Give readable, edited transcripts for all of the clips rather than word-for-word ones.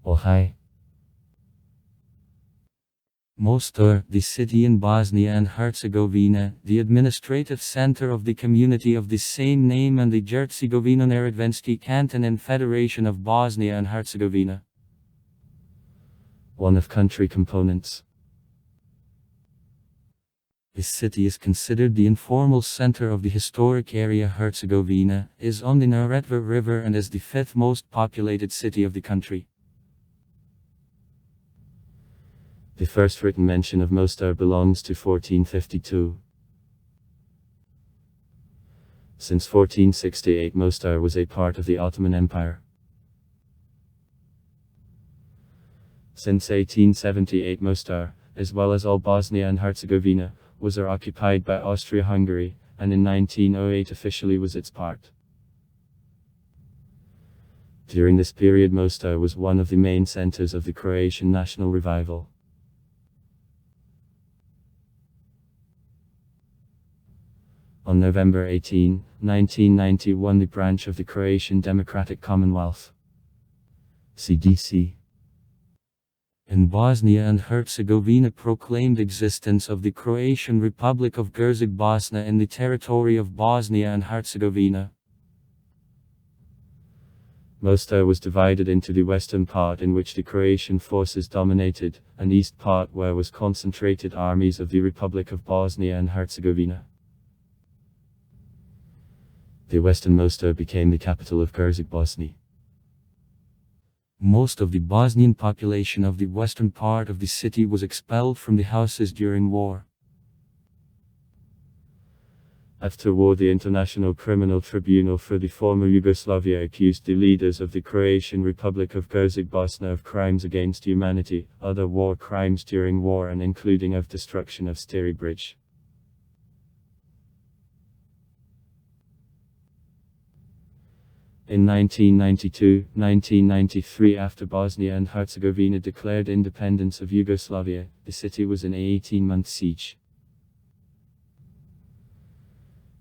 Oh hi. Mostar, the city in Bosnia and Herzegovina, the administrative center of the community of the same name and the Herzegovina-Neretvenski canton and Federation of Bosnia and Herzegovina. One of country components. This city is considered the informal center of the historic area. Herzegovina is on the Neretva River and is the fifth most populated city of the country. The first written mention of Mostar belongs to 1452. Since 1468, Mostar was a part of the Ottoman Empire. Since 1878, Mostar, as well as all Bosnia and Herzegovina, was occupied by Austria-Hungary, and in 1908 officially was its part. During this period, Mostar was one of the main centers of the Croatian national revival. On November 18, 1991, the branch of the Croatian Democratic Commonwealth (CDC) in Bosnia and Herzegovina proclaimed existence of the Croatian Republic of Herzegovina in the territory of Bosnia and Herzegovina. Mostar was divided into the western part, in which the Croatian forces dominated, and east part where was concentrated armies of the Republic of Bosnia and Herzegovina. The western Mostar became the capital of Herzegovina. Most of the Bosnian population of the western part of the city was expelled from the houses during war. After war, the International Criminal Tribunal for the former Yugoslavia accused the leaders of the Croatian Republic of Herzegovina of crimes against humanity, other war crimes during war, and including of destruction of Stari Bridge. In 1992-1993, after Bosnia and Herzegovina declared independence of Yugoslavia, the city was in an 18-month siege.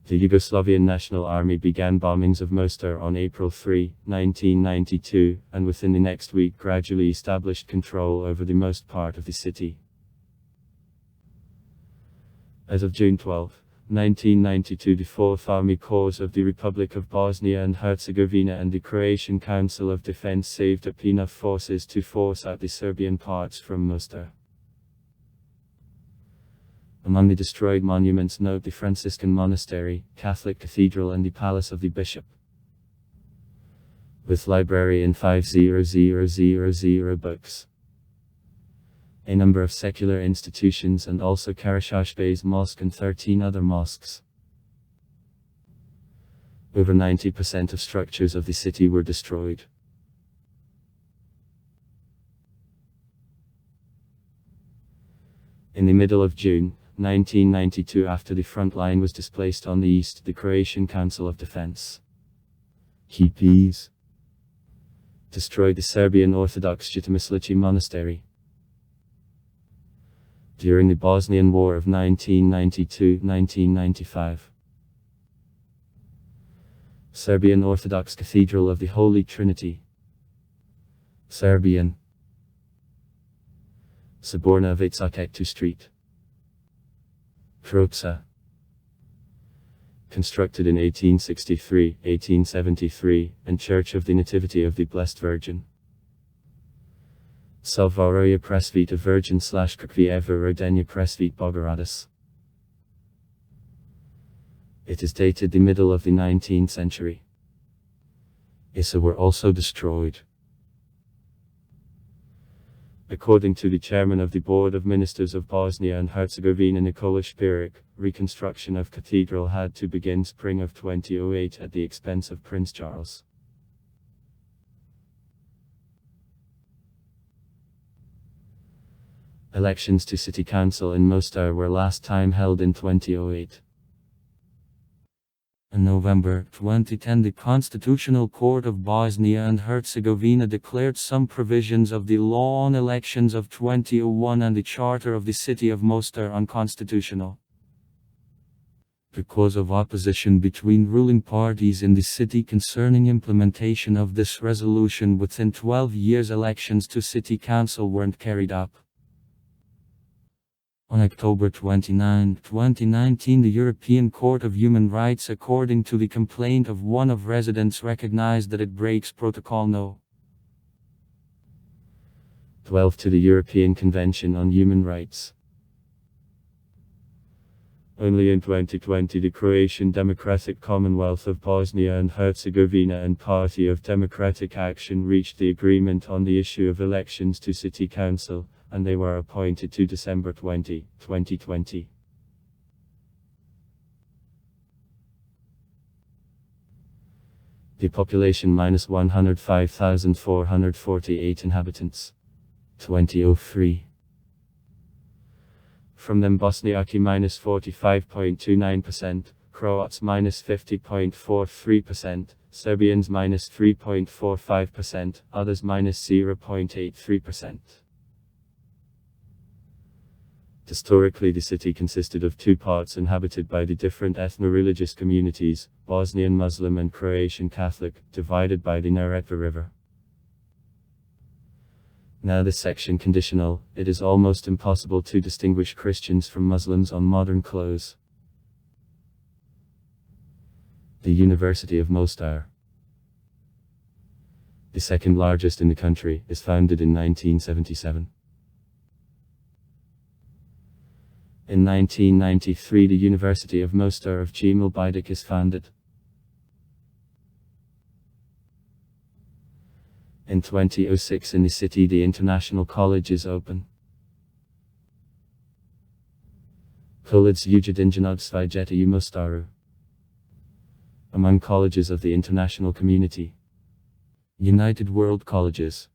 The Yugoslavian National Army began bombings of Mostar on April 3, 1992, and within the next week gradually established control over the most part of the city. As of June 12, 1992, the 4th Army Corps of the Republic of Bosnia and Herzegovina and the Croatian Council of Defense saved up enough forces to force out the Serbian parts from Mostar. Among the destroyed monuments, note the Franciscan Monastery, Catholic Cathedral and the Palace of the Bishop, with library and 5,000 books. A number of secular institutions and also Karashashbey's mosque and 13 other mosques. Over 90% of structures of the city were destroyed. In the middle of June 1992, after the front line was displaced on the east, the Croatian Council of Defense (KPs) destroyed the Serbian Orthodox Jitomislici Monastery. During the Bosnian War of 1992-1995, Serbian Orthodox Cathedral of the Holy Trinity, Serbian Saborna Vecakektu Street, Kroca, constructed in 1863-1873, and Church of the Nativity of the Blessed Virgin, Salvaroja Presvita Virgin / Krkvieva Rodenia Presvit Bogorodice. It is dated the middle of the 19th century. Issa were also destroyed. According to the chairman of the Board of Ministers of Bosnia and Herzegovina, Nikola Špirić, reconstruction of cathedral had to begin spring of 2008 at the expense of Prince Charles. Elections to City Council in Mostar were last time held in 2008. In November 2010, the Constitutional Court of Bosnia and Herzegovina declared some provisions of the law on elections of 2001 and the Charter of the City of Mostar unconstitutional. Because of opposition between ruling parties in the city concerning implementation of this resolution within 12 years, elections to city council weren't carried out. On October 29, 2019, the European Court of Human Rights, according to the complaint of one of residents, recognized that it breaks Protocol No. 12 to the European Convention on Human Rights. Only in 2020 the Croatian Democratic Commonwealth of Bosnia and Herzegovina and Party of Democratic Action reached the agreement on the issue of elections to city council, and they were appointed to December 20, 2020. The population -105,448 inhabitants. 2003. From them Bosniaki -45.29%, Croats -50.43%, Serbians -3.45%, others -0.83%. Historically, the city consisted of two parts inhabited by the different ethno-religious communities, Bosnian Muslim and Croatian Catholic, divided by the Neretva River. Now this section conditional, it is almost impossible to distinguish Christians from Muslims on modern clothes. The University of Mostar, the second largest in the country, is founded in 1977. In 1993 the University of Mostar of Cemal Bajdik is founded. In 2006 in the city the International College is open. College Ujedinjenog u Mostaru. Among colleges of the international community. United World Colleges.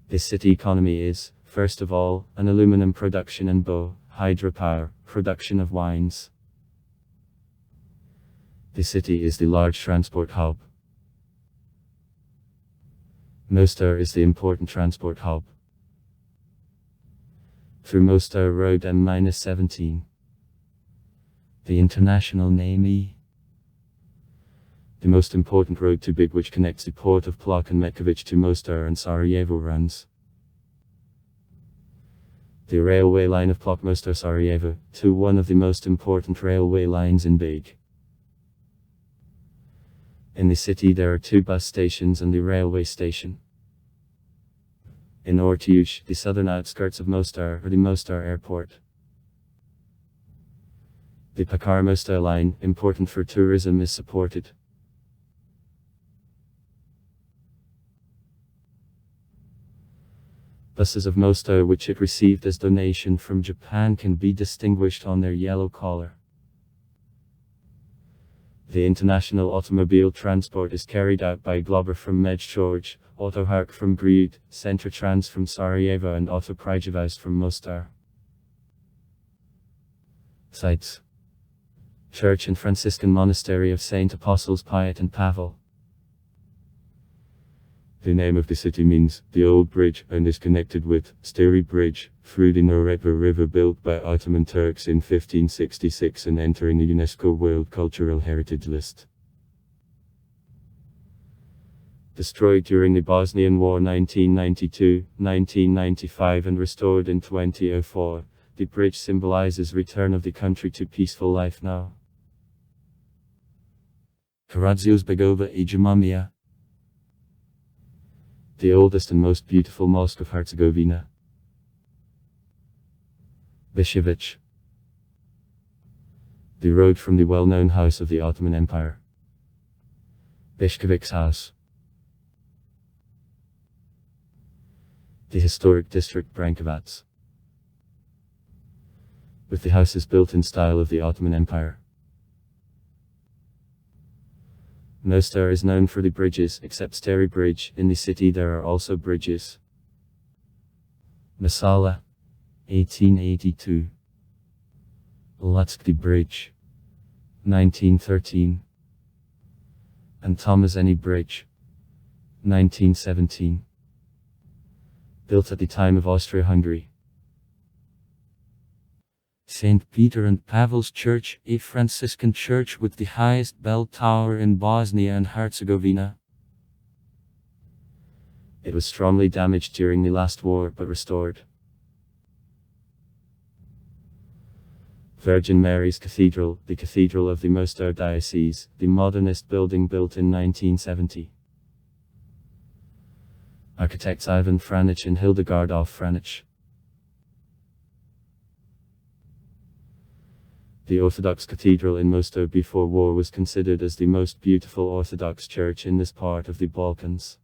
The city economy is, first of all, an aluminum production and hydropower, production of wines. The city is the large transport hub. Mostar is the important transport hub. Through Mostar Road M-17. The international name E. The most important road to Big, which connects the port of Plock and Metković to Mostar and Sarajevo, runs. The railway line of Plock Mostar Sarajevo, to one of the most important railway lines in Big. In the city there are two bus stations and the railway station. In Ortiush, the southern outskirts of Mostar, are the Mostar Airport. The Pakar-Mostar line, important for tourism, is supported. Buses of Mostar which it received as donation from Japan can be distinguished on their yellow collar. The international automobile transport is carried out by Glober from Medjugorje, Autohark from Briud, Centrotrans from Sarajevo and Autoprijevoz from Mostar. Sites: Church and Franciscan Monastery of Saint Apostles Piet and Pavel. The name of the city means the old bridge and is connected with Stari Bridge through the Neretva River, built by Ottoman Turks in 1566 and entering the UNESCO World Cultural Heritage List. Destroyed during the Bosnian War 1992-1995 and restored in 2004, the bridge symbolizes return of the country to peaceful life now. Karadziozbegova i Jamamia, the oldest and most beautiful mosque of Herzegovina. Bishevich, the road from the well-known house of the Ottoman Empire. Bishkevik's house. The historic district Brankovac, with the houses built in style of the Ottoman Empire. Mostar is known for the bridges, except Stari Bridge. In the city there are also bridges. Masala, 1882. Lutski Bridge, 1913. And Tomaszeni Bridge, 1917. Built at the time of Austria-Hungary. St. Peter and Pavel's Church, a Franciscan church with the highest bell tower in Bosnia and Herzegovina. It was strongly damaged during the last war but restored. Virgin Mary's Cathedral, the Cathedral of the Mostar Diocese, the modernist building built in 1970. Architects Ivan Franic and Hildegard af Franic. The Orthodox Cathedral in Mostar before war was considered as the most beautiful Orthodox church in this part of the Balkans.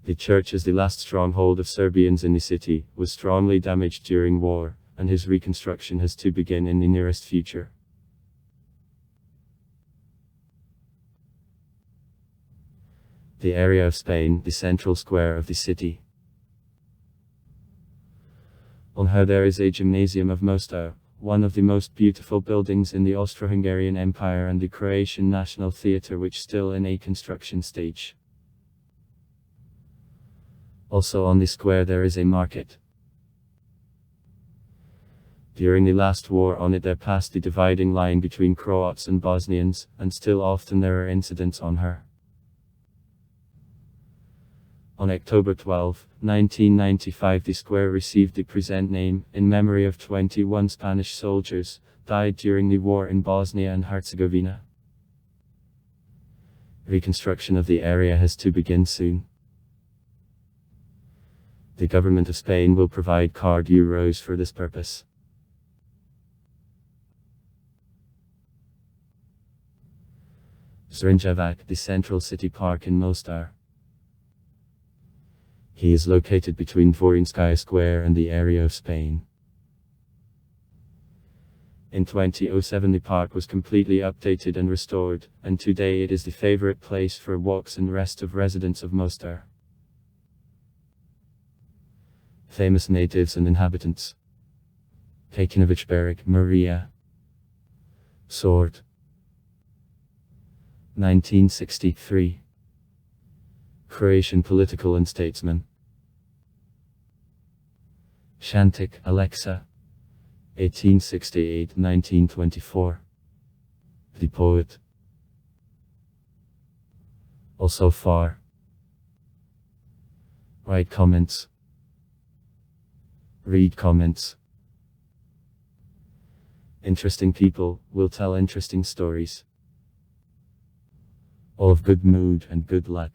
The church, as the last stronghold of Serbians in the city, was strongly damaged during war, and his reconstruction has to begin in the nearest future. The area of Spain, the central square of the city. On her there is a gymnasium of Mostar, one of the most beautiful buildings in the Austro-Hungarian Empire, and the Croatian National Theatre, which still in a construction stage. Also on the square there is a market. During the last war on it there passed the dividing line between Croats and Bosnians, and still often there are incidents on her. On October 12, 1995 the square received the present name, in memory of 21 Spanish soldiers, died during the war in Bosnia and Herzegovina. Reconstruction of the area has to begin soon. The government of Spain will provide card euros for this purpose. Zrinjevac, the central city park in Mostar. He is located between Dvorinskaya Square and the area of Spain. In 2007 the park was completely updated and restored, and today it is the favorite place for walks and rest of residents of Mostar. Famous natives and inhabitants. Pekinović Beric, Maria. Sword. 1963. Croatian political and statesman. Shantik, Alexa. 1868-1924. The poet. Also far. Write comments. Read comments. Interesting people will tell interesting stories. All of good mood and good luck.